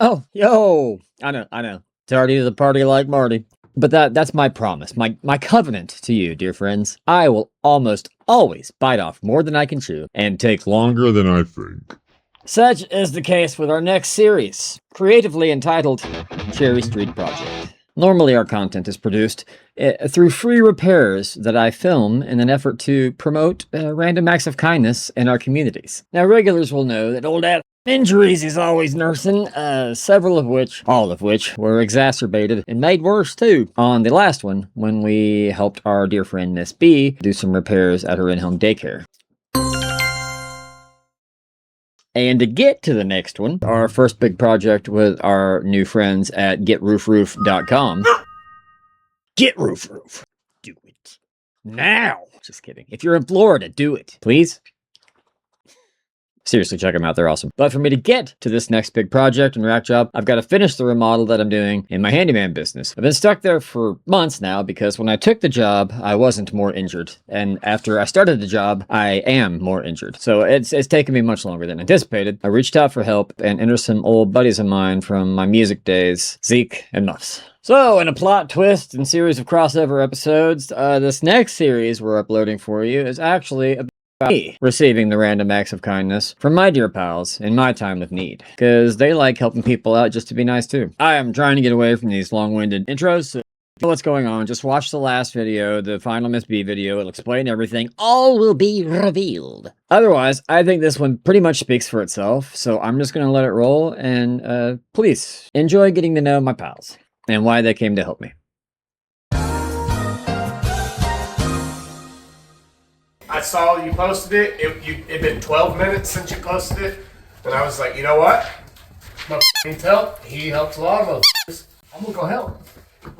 Oh, yo! I know. Tardy to the party like Marty. But that's my promise, my covenant to you, dear friends. I will almost always bite off more than I can chew and take longer than I think. Such is the case with our next series, creatively entitled Cherry Street Project. Normally our content is produced through free repairs that I film in an effort to promote random acts of kindness in our communities. Now regulars will know that old Adam injuries he's always nursing, all of which were exacerbated and made worse too on the last one when we helped our dear friend Miss B do some repairs at her in-home daycare. And to get to the next one, our first big project with our new friends at GetRoofRoof.com. Get Roof Roof. Do it. Now. Just kidding. If you're in Florida, do it. Please. Seriously, check them out. They're awesome. But for me to get to this next big project and rack job, I've got to finish the remodel that I'm doing in my handyman business. I've been stuck there for months now because when I took the job, I wasn't more injured. And after I started the job, I am more injured. So it's taken me much longer than anticipated. I reached out for help and entered some old buddies of mine from my music days, Zeke and Muffs. So, in a plot twist and series of crossover episodes, this next series we're uploading for you is actually me receiving the random acts of kindness from my dear pals in my time of need, because they like helping people out just to be nice too. I am trying to get away from these long-winded intros, so what's going on, just watch the last video, the final Miss B video. It'll explain everything. All will be revealed. Otherwise, I think this one pretty much speaks for itself, so I'm just gonna let it roll, and please enjoy getting to know my pals and why they came to help me. I saw you posted it. It'd been 12 minutes since you posted it. And I was like, you know what? My help. He helps a lot of us. I'm going to go help.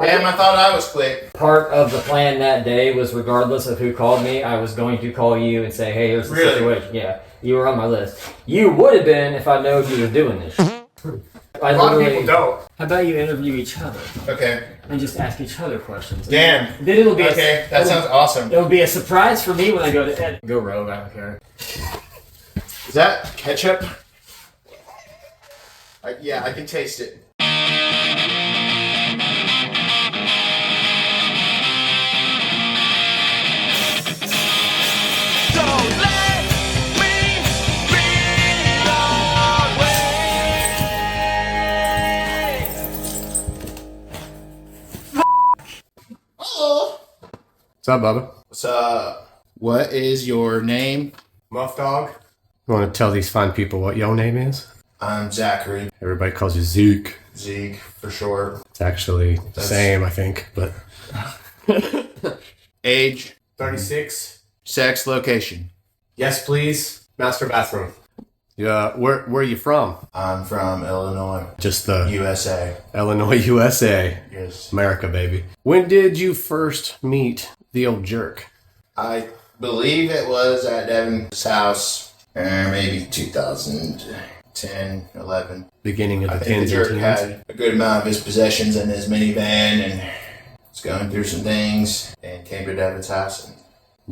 Damn, I thought I was quick. Part of the plan that day was regardless of who called me, I was going to call you and say, hey, here's the situation. Yeah, you were on my list. You would have been if I known you were doing this. A lot of people don't. How about you interview each other? Okay. And just ask each other questions. Damn. Then it'll be okay, that sounds awesome. It'll be a surprise for me when I go to edit. Go rogue, I don't care. Is that ketchup? Yeah, I can taste it. What's up, Bubba? What's up? What is your name? Muff Dawg. You want to tell these fine people what your name is? I'm Zachary. Everybody calls you Zeke. Zeke, for short. It's actually the same, I think, but... Age? 36. Sex, location? Yes, please. Master bathroom. Yeah, where are you from? I'm from Illinois. Just the... USA. Illinois, USA. Yes. America, baby. When did you first meet the old jerk? I believe it was at Devin's house, maybe 2010, 11. Beginning of the I think the tens and jerk teens. had a good amount of his possessions in his minivan and was going through some things and came to Devin's house and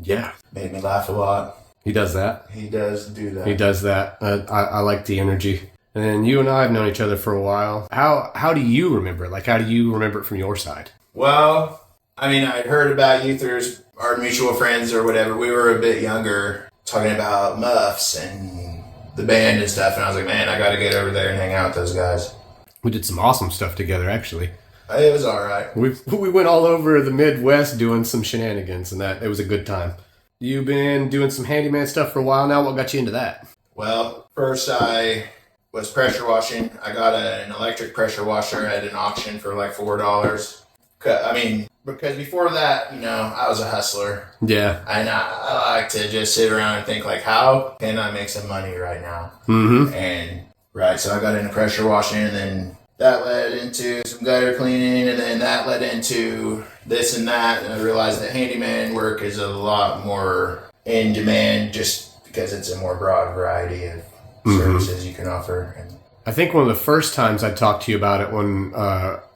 Yeah. made me laugh a lot. He does that. He does do that. He does that. I like the energy. And you and I have known each other for a while. How do you remember it? Like, how do you remember it from your side? Well, I mean, I'd heard about you through our mutual friends or whatever. We were a bit younger, talking about Muffs and the band and stuff, and I was like, man, I got to get over there and hang out with those guys. We did some awesome stuff together, actually. It was all right. We went all over the Midwest doing some shenanigans, and it was a good time. You've been doing some handyman stuff for a while now. What got you into that? Well, first I was pressure washing. I got an electric pressure washer at an auction for like $4. I mean, because before that, you know, I was a hustler. Yeah. And I like to just sit around and think, like, how can I make some money right now? Mm-hmm. And, right, so I got into pressure washing, and then that led into some gutter cleaning, and then that led into this and that, and I realized that handyman work is a lot more in demand just because it's a more broad variety of services you can offer. And I think one of the first times I talked to you about it when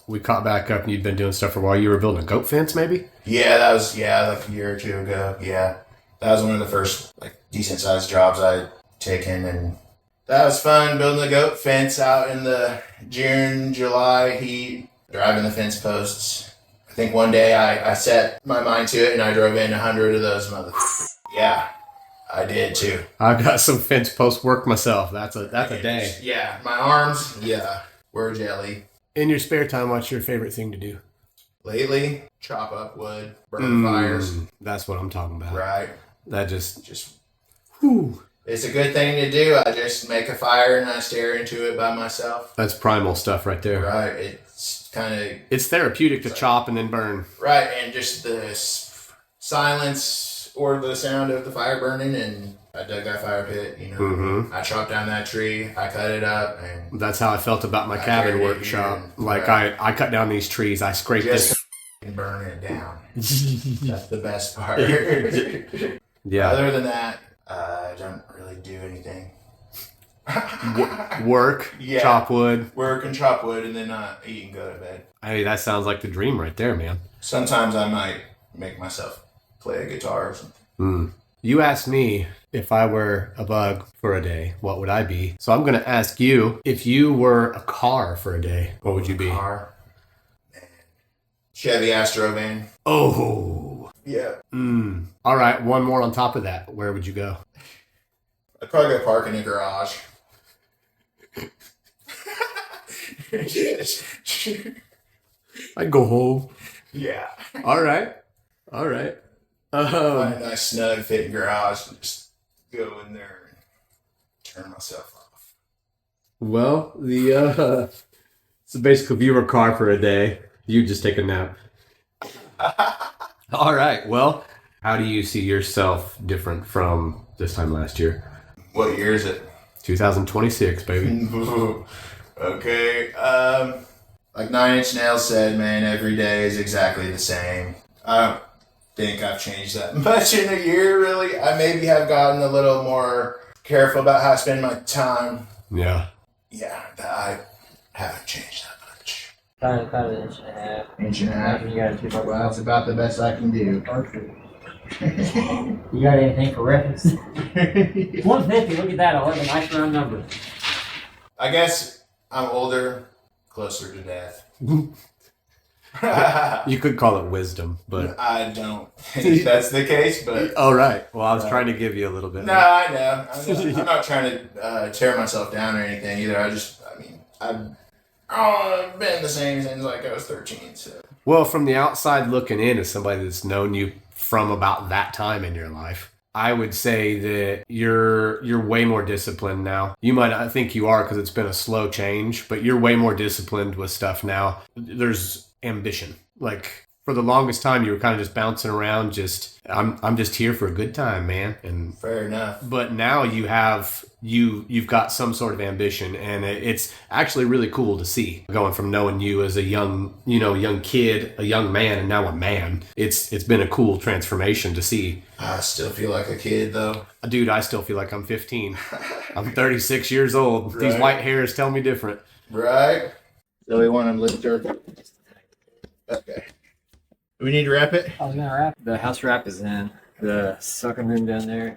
we caught back up and you'd been doing stuff for a while, you were building a goat fence, maybe? Yeah, that was, like a year or two ago. Yeah, that was one of the first, like, decent-sized jobs I'd taken, and that was fun building the goat fence out in the June, July heat, driving the fence posts. I think one day I set my mind to it and I drove in 100 of those motherfuckers. Yeah, I did too. I've got some fence post work myself. That's a day. Yeah, my arms, were jelly. In your spare time, what's your favorite thing to do? Lately, chop up wood, burn fires. That's what I'm talking about. Right. That just whew. It's a good thing to do. I just make a fire and I stare into it by myself. That's primal stuff right there. Right. It's kind of... It's therapeutic to chop and then burn. Right. And just the silence or the sound of the fire burning, and I dug that fire pit, you know. Mm-hmm. I chopped down that tree. I cut it up. And that's how I felt about my cabin workshop. Like, I cut down these trees. I scraped this. And burn it down. That's the best part. Yeah. Other than that, I don't really do anything. Work, chop wood. Work and chop wood, and then eat and go to bed. Hey, that sounds like the dream right there, man. Sometimes I might make myself play a guitar or something. You asked me if I were a bug for a day, what would I be? So I'm going to ask you, if you were a car for a day, what would you be? Car? Man. Chevy Astro van. Oh. Yeah. All right, one more on top of that. Where would you go? I'd probably go park in a garage. I'd go home. Yeah. All right. Find a nice snug fitting garage and just go in there and turn myself off. Well, so basically, if you were a car for a day, you'd just take a nap. All right. Well, how do you see yourself different from this time last year? What year is it? 2026, baby. Okay. Like 9 Inch Nails said, man, every day is exactly the same. I don't think I've changed that much in a year, really. I maybe have gotten a little more careful about how I spend my time. Yeah. Yeah, I haven't changed that much. About an inch and a half. Inch and a half. You got 2 Well, that's about the best I can do. You got anything for reference? 150, look at that. I love a nice round number. I guess I'm older, closer to death. You could call it wisdom, but I don't think that's the case, but... All right. Well, I was trying to give you a little bit. No, I know. I'm not trying to tear myself down or anything either. I've been the same since like I was 13, so... Well, from the outside looking in, as somebody that's known you from about that time in your life, I would say that you're way more disciplined now. You might not think you are because it's been a slow change, but you're way more disciplined with stuff now. There's ambition. Like, for the longest time, you were kind of just bouncing around, I'm just here for a good time, man. And fair enough. But now you've got some sort of ambition, and it's actually really cool to see, going from knowing you as a young kid, a young man, and now a man. It's been a cool transformation to see. I still feel like a kid, though. Dude, I still feel like I'm 15. I'm 36 years old. Right. These white hairs tell me different. Right? So we want to lift her. Okay. Do we need to wrap it? I was going to wrap. The house wrap is in the sucking room down there.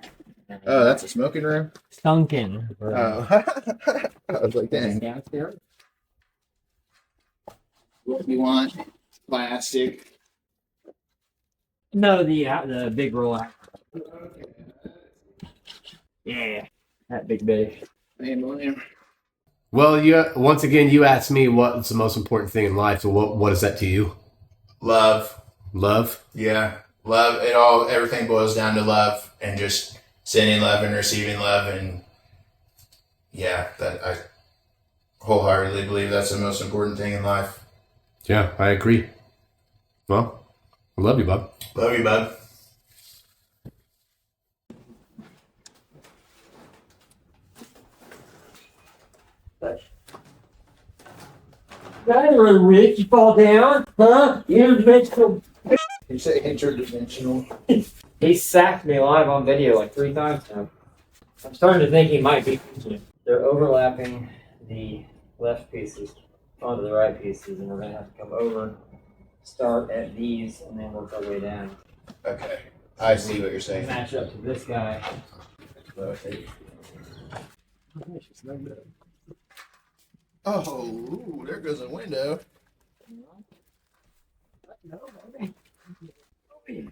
Oh, that's a smoking room? Sunken. Oh. I was like, dang. Downstairs? What do you want? Plastic. No, the big roll out. Yeah, that big bitch. Hey, William. Well, once again, you asked me what's the most important thing in life. So what is that to you? Love. Love? Yeah. Love. Everything boils down to love and just sending love and receiving love. And yeah, that I wholeheartedly believe that's the most important thing in life. Yeah, I agree. Well, I love you, bub. Love you, bub. That was rich. You fall down, huh? Interdimensional. You say interdimensional? He sacked me live on video like 3 times now. I'm starting to think he might be. They're overlapping the left pieces onto the right pieces, and we're gonna have to come over, start at these, and then work our way down. Okay, I see what you're saying. Match up to this guy. Oh, ooh, there goes a window. No, baby.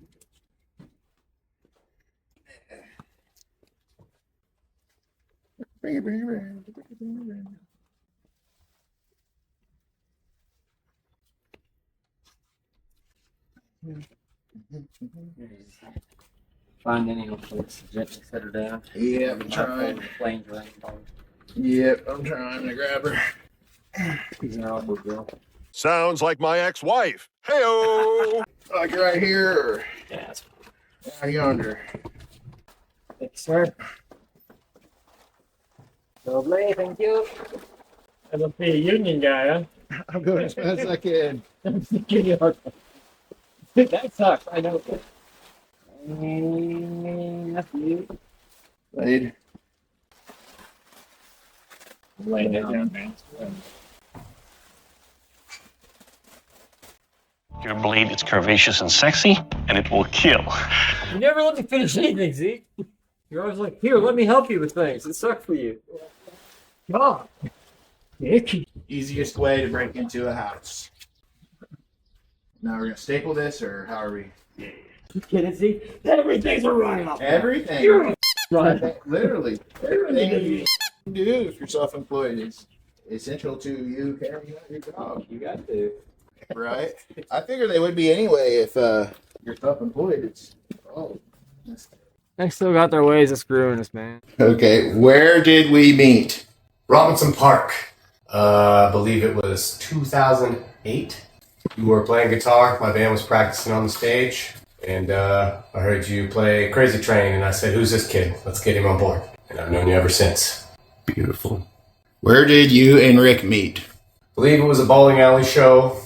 Find any old place to gently set her down. Yep, I'm trying. Planes around. Yep, I'm trying to grab her. She's an awkward girl. Sounds like my ex-wife. Hey-o! Like right here or Yeah, that's down yonder. thank you, sir. Lovely, thank you. I must be a union guy, huh? I'm going as fast as I can. That sucks, I know. That's you. Laid. Lay down, man. Your blade is curvaceous and sexy, and it will kill. You never let me finish anything, Zeke. You're always like, here, let me help you with things. It sucks for you. Come on. Icky. Easiest way to break into a house. Now we're gonna staple this, or how are we? You kidding, Zeke? Everything's a write-off. Everything. You're right. Literally. Everything you do if you're self-employed is essential to you carrying out your job. You got to. Right? I figure they would be anyway if you're self-employed. It's They still got their ways of screwing us, man. okay. Where did we meet? Robinson Park. I believe it was 2008. You were playing guitar. My band was practicing on the stage. And I heard you play Crazy Train. And I said, who's this kid? Let's get him on board. And I've known you ever since. Beautiful. Where did you and Rick meet? I believe it was a bowling alley show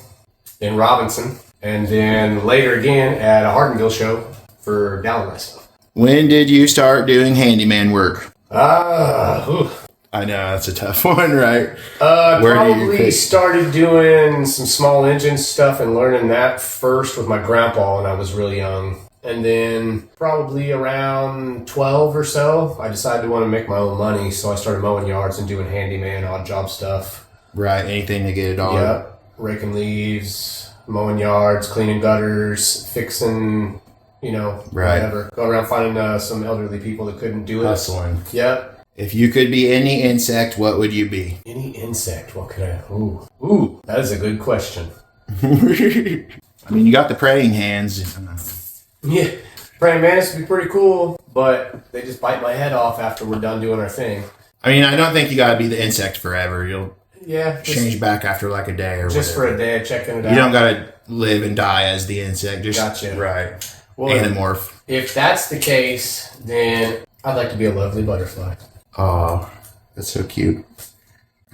in Robinson. And then later again at a Hardinville show for Dowling myself. When did you start doing handyman work? Ooh. I know, that's a tough one, right? Probably started doing some small engine stuff and learning that first with my grandpa when I was really young. And then probably around 12 or so, I decided to want to make my own money. So I started mowing yards and doing handyman, odd job stuff. Right, anything to get it on. Yeah, raking leaves, mowing yards, cleaning gutters, fixing, whatever. Go around finding some elderly people that couldn't do it. Hustling. Yeah. If you could be any insect, what would you be? Any insect, what could I... Ooh, that is a good question. I mean, you got the praying hands. Yeah, praying mantis would be pretty cool, but they just bite my head off after we're done doing our thing. I mean, I don't think you got to be the insect forever. You'll change back after like a day or just whatever. for a day, checking it out. You don't got to live and die as the insect. Just, gotcha. Right. Well, Anamorph. If that's the case, then I'd like to be a lovely butterfly. Oh, that's so cute.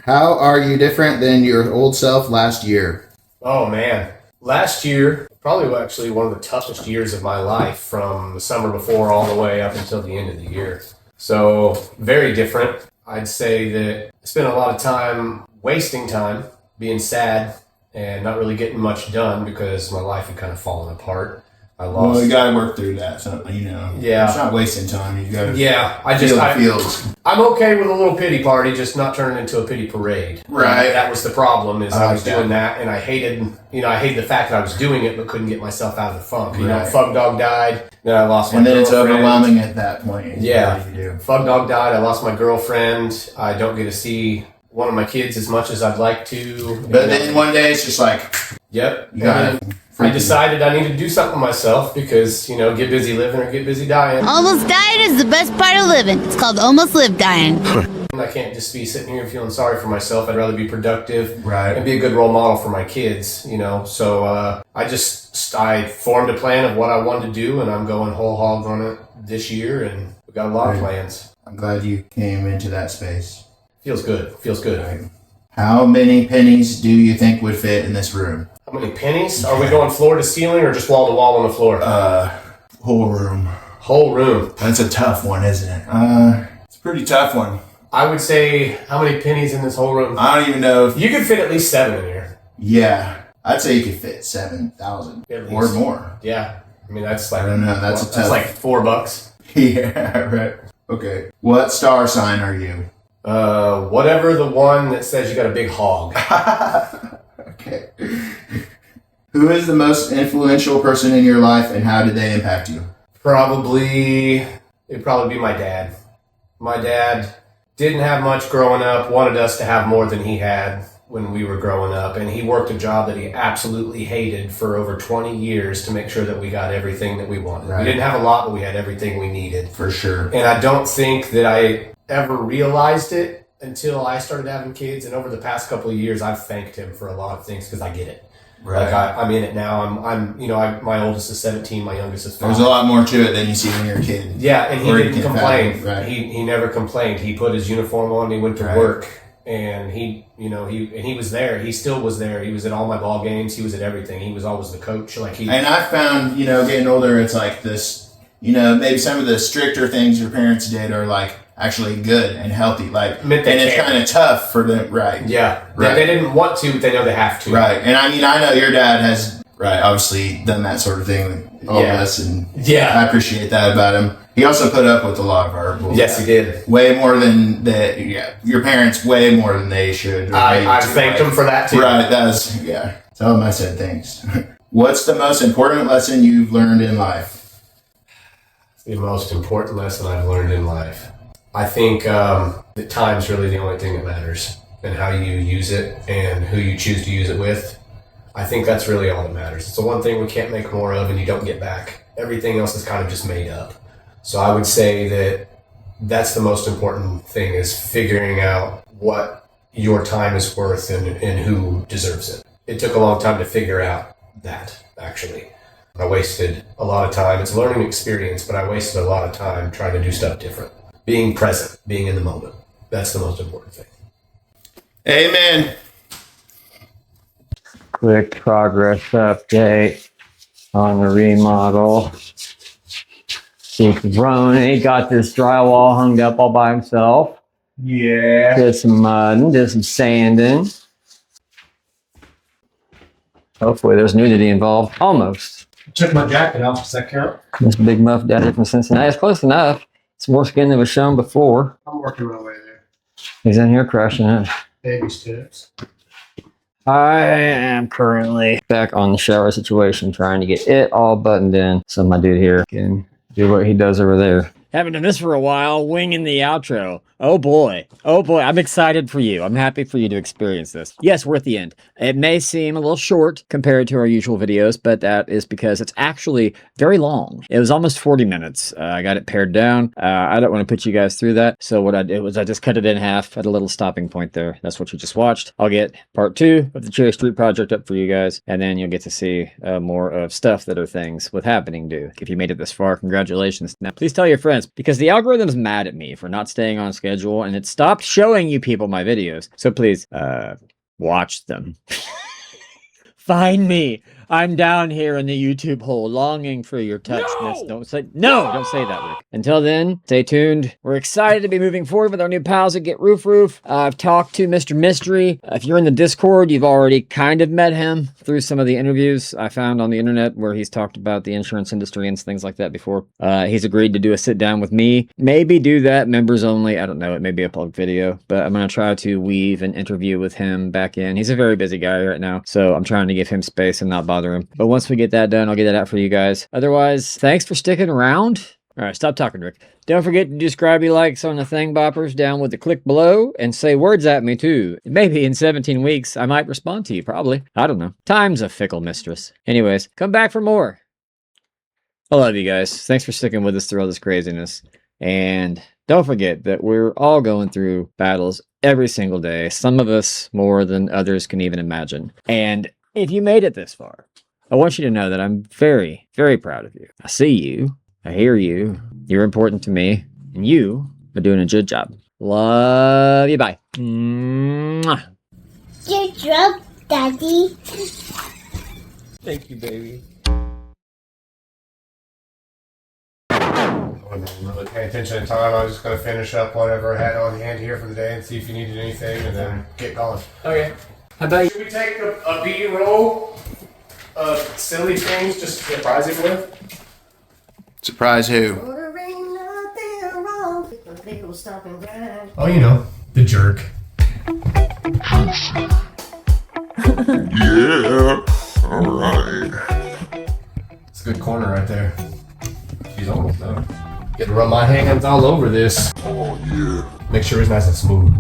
How are you different than your old self last year? Oh, man. Last year, probably actually one of the toughest years of my life, from the summer before all the way up until the end of the year. So, very different. I'd say that I spent a lot of time wasting time, being sad, and not really getting much done because my life had kind of fallen apart. I lost. Well, you got to work through that. So, Yeah. It's not wasting time. You got to fields. I'm okay with a little pity party, just not turning into a pity parade. Right. That was the problem, is I was like doing that, and I hated the fact that I was doing it, but couldn't get myself out of the funk. Right. Fug Dog died, then I lost my And then girlfriend. it's overwhelming at that point. Yeah. What do you do? Fug Dog died, I lost my girlfriend, I don't get to see one of my kids as much as I'd like to. But then one day it's just like, Yep. you got to. I decided I need to do something myself because, get busy living or get busy dying. Almost dying is the best part of living. It's called almost live dying. I can't just be sitting here feeling sorry for myself. I'd rather be productive Right. and be a good role model for my kids, So I formed a plan of what I wanted to do, and I'm going whole hog on it this year, and we got a lot of plans. I'm glad you came into that space. Feels good. Right. How many pennies do you think would fit in this room? How many pennies? Are we going floor to ceiling or just wall to wall on the floor? Whole room. Whole room. That's a tough one, isn't it? It's a pretty tough one. I would say, how many pennies in this whole room? I don't even know if... You could fit at least 7 in here. Yeah. I'd say you could fit 7,000 or more. Yeah. I mean, that's like... I don't know. That's like $4. Yeah, right. Okay. What star sign are you? Whatever the one that says you got a big hog. Okay. Who is the most influential person in your life, and how did they impact you? It'd probably be my dad. My dad didn't have much growing up, wanted us to have more than he had when we were growing up, and he worked a job that he absolutely hated for over 20 years to make sure that we got everything that we wanted. Right. We didn't have a lot, but we had everything we needed. For sure. And I don't think that I ever realized it until I started having kids, and over the past couple of years, I've thanked him for a lot of things because I get it. Right. Like I'm in it now. My oldest is 17, my youngest is 5. There's a lot more to it than you see when you're a kid. Yeah, and he Or you didn't can complain. fathom, right. He never complained. He put his uniform on, he went to Right. work, and he was there. He still was there. He was at all my ball games. He was at everything. He was always the coach. And I found, getting older, it's like this, maybe some of the stricter things your parents did are like actually good and healthy. Like, and it's kind of tough for them, right? Yeah. Right. They didn't want to, but they know they have to. Right. And I mean, I know your dad has, obviously done that sort of thing with all of us, and I appreciate that about him. He also put up with a lot of our bullshit. Yes, he did. Way more than that. Yeah, your parents way more than they should. I thanked him for that too. Right, tell him I said thanks. What's the most important lesson you've learned in life? The most important lesson I've learned in life. I think that time's really the only thing that matters, and how you use it and who you choose to use it with. I think that's really all that matters. It's the one thing we can't make more of and you don't get back. Everything else is kind of just made up. So I would say that that's the most important thing, is figuring out what your time is worth and who deserves it. It took a long time to figure out that, actually. I wasted a lot of time. It's a learning experience, but I wasted a lot of time trying to do stuff different. Being present, being in the moment. That's the most important thing. Amen. Quick progress update on the remodel. Ronnie got this drywall hung up all by himself. Yeah. Did some mudding, did some sanding. Hopefully there's nudity involved. Almost. Took my jacket off. Does that count? This big Muff down here from Cincinnati. It's close enough. It's more skin than was shown before. I'm working my way there. He's in here crushing it. Baby steps. I am currently back on the shower situation, trying to get it all buttoned in so my dude here can do what he does over there. Haven't done this for a while, winging the outro. Oh boy, I'm excited for you. I'm happy for you to experience this. Yes, we're at the end. It may seem a little short compared to our usual videos, but that is because it's actually very long. It was almost 40 minutes. I got it pared down. I don't want to put you guys through that. So what I did was I just cut it in half at a little stopping point there. That's what you just watched. I'll get part 2 of the Cherry Street project up for you guys, and then you'll get to see more of stuff that are things with happening due. If you made it this far, congratulations. Now, please tell your friends, because the algorithm's mad at me for not staying on schedule, and it stopped showing you people my videos. So please, watch them. Find me. I'm down here in the YouTube hole, longing for your touch. No! Don't say that, Rick. Until then, stay tuned. We're excited to be moving forward with our new pals at Get Roof. I've talked to Mr. Mystery. If you're in the Discord, you've already kind of met him through some of the interviews I found on the internet where he's talked about the insurance industry and things like that before. He's agreed to do a sit down with me. Maybe do that members only. I don't know. It may be a public video, but I'm going to try to weave an interview with him back in. He's a very busy guy right now, so I'm trying to give him space and not bother him. But once we get that done, I'll get that out for you guys. Otherwise, thanks for sticking around. All right, stop talking, Rick. Don't forget to do Scribey likes on the thing boppers down with the click below, and say words at me too. Maybe in 17 weeks, I might respond to you, probably. I don't know. Time's a fickle mistress. Anyways, come back for more. I love you guys. Thanks for sticking with us through all this craziness. And don't forget that we're all going through battles every single day. Some of us more than others can even imagine. And if you made it this far, I want you to know that I'm very, very proud of you. I see you. I hear you. You're important to me. And you are doing a good job. Love you. Bye. Mwah. Good job, Daddy. Thank you, baby. I wasn't really paying attention to time. I was just going to finish up whatever I had on hand here for the day and see if you needed anything and then get going. Okay. How about you? Should we take a B-roll of silly things just to surprise him with? Surprise who? Oh, you know. The jerk. Yeah. All right. It's a good corner right there. She's almost done. Get to rub my hands all over this. Oh, yeah. Make sure it's nice and smooth.